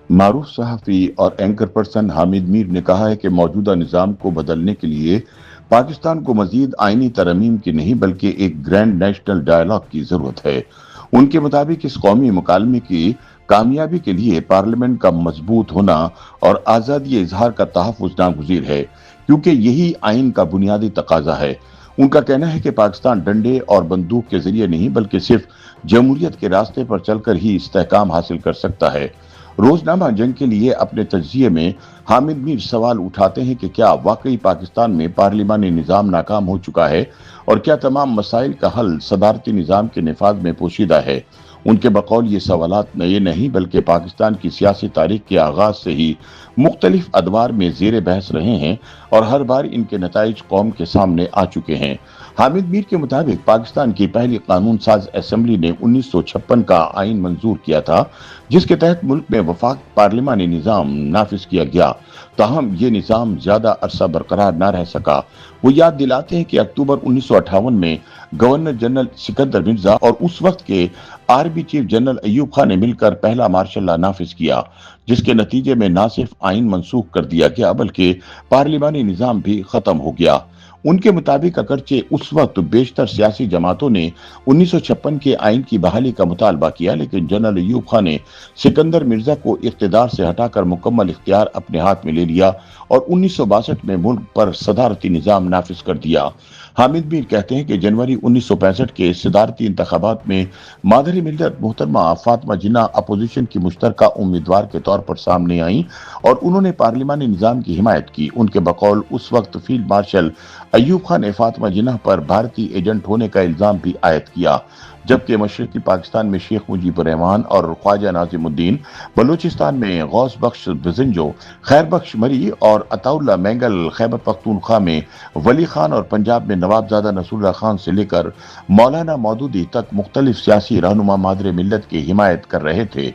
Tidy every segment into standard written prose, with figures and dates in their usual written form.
معروف صحافی اور اینکر پرسن حامد میر نے کہا ہے کہ موجودہ نظام کو بدلنے کے لیے پاکستان کو مزید آئینی ترمیم کی نہیں بلکہ ایک گرینڈ نیشنل ڈائیلاگ کی ضرورت ہے۔ ان کے مطابق اس قومی مکالمے کی کامیابی کے لیے پارلیمنٹ کا مضبوط ہونا اور آزادی اظہار کا تحفظ ناگزیر ہے، کیونکہ یہی آئین کا بنیادی تقاضا ہے۔ ان کا کہنا ہے کہ پاکستان ڈنڈے اور بندوق کے ذریعے نہیں بلکہ صرف جمہوریت کے راستے پر چل کر ہی استحکام حاصل کر سکتا ہے۔ روزنامہ جنگ کے لیے اپنے تجزیے میں حامد میر سوال اٹھاتے ہیں کہ کیا واقعی پاکستان میں پارلیمانی نظام ناکام ہو چکا ہے اور کیا تمام مسائل کا حل صدارتی نظام کے نفاذ میں پوشیدہ ہے۔ ان کے بقول یہ سوالات نئے نہیں بلکہ پاکستان کی سیاسی تاریخ کے آغاز سے ہی مختلف ادوار میں زیر بحث رہے ہیں اور ہر بار ان کے نتائج قوم کے سامنے آ چکے ہیں۔ حامد میر کے مطابق پاکستان کی پہلی قانون ساز اسمبلی نے 1956 کا آئین منظور کیا تھا، جس کے تحت ملک میں وفاق پارلیمانی نظام نافذ کیا گیا، تاہم یہ نظام زیادہ عرصہ برقرار نہ رہ سکا۔ وہ یاد دلاتے ہیں کہ اکتوبر 1958 میں گورنر جنرل سکندر مرزا اور اس وقت کے army chief general Ayub Khan نے مل کر پہلا مارشل لا نافذ کیا، جس کے نتیجے میں نہ صرف آئین منسوخ کر دیا گیا بلکہ پارلیمانی نظام بھی ختم ہو گیا۔ ان کے مطابق اگرچہ اس وقت بیشتر سیاسی جماعتوں نے 1956 کے آئین کی بحالی کا مطالبہ کیا، لیکن جنرل ایوب خان نے سکندر مرزا کو اقتدار سے ہٹا کر مکمل اختیار اپنے ہاتھ میں لے لیا اور 1962 میں ملک پر صدارتی نظام نافذ کر دیا۔ حامد میر کہتے ہیں کہ جنوری 1965 کے صدارتی انتخابات میں مادری ملت محترمہ فاطمہ جناح اپوزیشن کی مشترکہ امیدوار کے طور پر سامنے آئیں اور انہوں نے پارلیمانی نظام کی حمایت کی۔ ان کے بقول اس وقت فیلڈ مارشل ایوب خان نے فاطمہ جناح پر بھارتی ایجنٹ ہونے کا الزام بھی عائد کیا، جبکہ مشرقی پاکستان میں شیخ مجیب الرحمان اور خواجہ ناظم الدین، بلوچستان میں غوث بخش بزنجو، خیر بخش مری اور عطا اللہ مینگل، خیبر پختونخوا میں ولی خان اور پنجاب میں نواب زادہ نصر اللہ خان سے لے کر مولانا مودودی تک مختلف سیاسی رہنما مادر ملت کی حمایت کر رہے تھے۔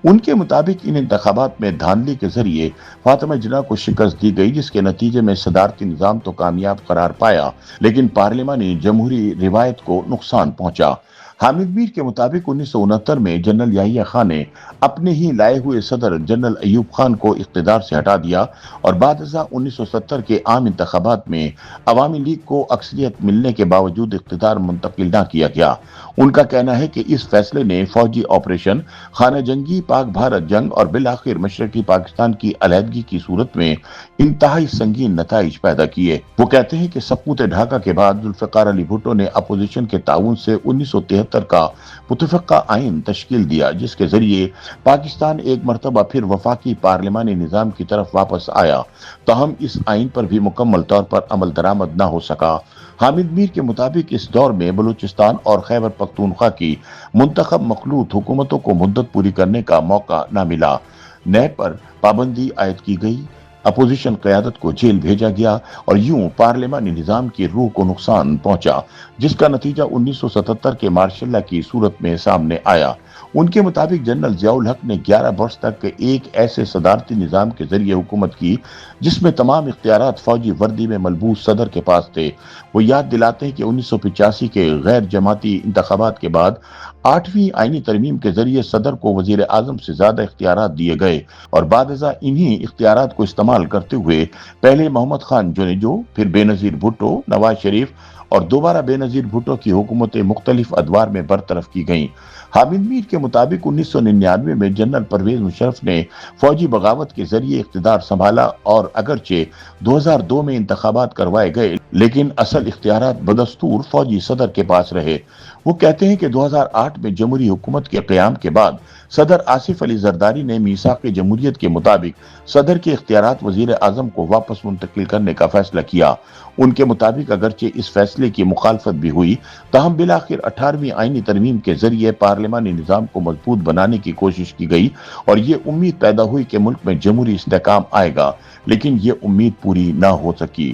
ان کے مطابق ان انتخابات میں دھاندلی کے ذریعے فاطمہ جناح کو شکست دی گئی، جس کے نتیجے میں صدارتی نظام تو کامیاب قرار پایا لیکن پارلیمانی جمہوری روایت کو نقصان پہنچا۔ حامد میر کے مطابق 1969 میں جنرل یحییٰ خان نے اپنے ہی لائے ہوئے صدر جنرل ایوب خان کو اقتدار سے ہٹا دیا اور بعد ازاں 1970 کے عام انتخابات میں عوامی لیگ کو اکثریت ملنے کے باوجود اقتدار منتقل نہ کیا گیا۔ ان کا کہنا ہے کہ اس فیصلے نے فوجی آپریشن، خانہ جنگی، پاک بھارت جنگ اور بالآخر مشرقی پاکستان کی علیحدگی کی صورت میں انتہائی سنگین نتائج پیدا کیے۔ وہ کہتے ہیں کہ سقوط ڈھاکہ کے بعد ذوالفقار علی بھٹو نے اپوزیشن کے تعاون سے 1973 کا متفقہ آئین تشکیل دیا، جس کے ذریعے پاکستان ایک مرتبہ پھر وفاقی پارلیمانی نظام کی طرف واپس آیا، تاہم اس آئین پر بھی مکمل طور پر عمل درآمد نہ ہو سکا۔ حامد میر کے مطابق اس دور میں بلوچستان اور خیبر پختونخوا کی منتخب مخلوط حکومتوں کو مدت پوری کرنے کا موقع نہ ملا، نیب پر پابندی عائد کی گئی، اپوزیشن قیادت کو جیل بھیجا گیا اور یوں پارلیمانی نظام کی روح کو نقصان پہنچا، جس کا نتیجہ 1977 کے مارشل لا کی صورت میں سامنے آیا۔ ان کے مطابق جنرل ضیاء الحق نے 11 برس تک ایک ایسے صدارتی نظام کے ذریعے حکومت کی جس میں تمام اختیارات فوجی وردی میں ملبوس صدر کے پاس تھے۔ وہ یاد دلاتے ہیں کہ 1985 کے غیر جماعتی انتخابات کے بعد 8ویں آئینی ترمیم کے ذریعے صدر کو وزیر اعظم سے زیادہ اختیارات دیے گئے اور بعد ازاں انہی اختیارات کو استعمال کرتے ہوئے پہلے محمد خان جونیجو، پھر بے نظیر بھٹو، نواز شریف اور دوبارہ بے نظیر بھٹو کی حکومتیں مختلف ادوار میں برطرف کی گئیں۔ حامد میر کے مطابق 1999 میں جنرل پرویز مشرف نے فوجی بغاوت کے ذریعے اقتدار سنبھالا اور اگرچہ 2002 میں انتخابات کروائے گئے لیکن اصل اختیارات بدستور فوجی صدر کے پاس رہے۔ وہ کہتے ہیں کہ 2008 میں جمہوری حکومت کے قیام کے بعد صدر آصف علی زرداری نے میثاق جمہوریت کے مطابق صدر کے اختیارات وزیر اعظم کو واپس منتقل کرنے کا فیصلہ کیا۔ ان کے مطابق اگرچہ اس فیصلے کی مخالفت بھی ہوئی، تاہم بالآخر 18ویں آئینی ترمیم کے ذریعے پارلیمانی نظام کو مضبوط بنانے کی کوشش کی گئی اور یہ امید پیدا ہوئی کہ ملک میں جمہوری استحکام آئے گا، لیکن یہ امید پوری نہ ہو سکی۔